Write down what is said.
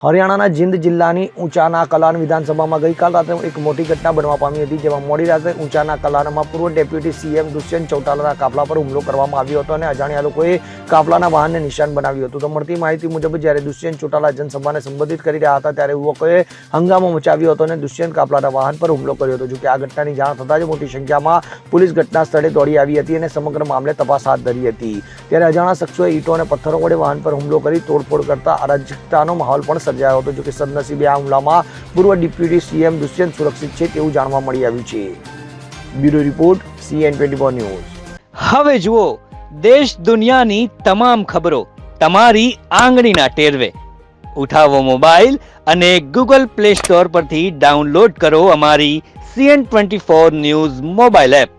હરિયાણાના જીંદ જિલ્લાની ઊંચાના કલાન વિધાનસભામાં ગઈકાલ રાત્રે એક મોટી ઘટના બનવા પામી હતી, જેમાં મોડી રાત્રે ઊંચાના કલાનમાં પૂર્વ ડેપ્યુટી સીએમ દુષ્યંત ચૌટાલાના કાફલા પર હુમલો કરવામાં આવ્યો હતો અને અજાણ્યા લોકોએ કાફલાના વાહનને નિશાન બનાવ્યું હતું. તો મળતી માહિતી મુજબ જ્યારે દુષ્યંત ચૌટાલા જનસભાને સંબોધિત કરી રહ્યા હતા ત્યારે યુવકોએ હંગામો મચાવ્યો હતો અને દુષ્યંત કાફલાના વાહન પર હુમલો કર્યો હતો. જોકે આ ઘટનાની જાણ થતાં જ મોટી સંખ્યામાં પોલીસ ઘટના સ્થળે દોડી આવી હતી અને સમગ્ર મામલે તપાસ હાથ ધરી હતી. ત્યારે અજાણ્યા શખ્સોએ ઈંટો અને પથ્થરો વડે વાહન પર હુમલો કરી તોડફોડ કરતા અરાજકતાનો માહોલ પણ સર્જાયો હતો. જોકે સદનસીબે આ હુમલામાં પૂર્વ ડેપ્યુટી સીએમ દુષ્યંત સુરક્ષિત છે તેવું જાણવા મળી આવ્યું છે. Bureau report CN24 news. હવે જુઓ દેશ દુનિયાની તમામ ખબરો તમારી આંગળીના ટેરવે. ઉઠાવો મોબાઈલ અને Google Play Store પરથી ડાઉનલોડ કરો અમારી CN24 ન્યૂઝ મોબાઈલ એપ.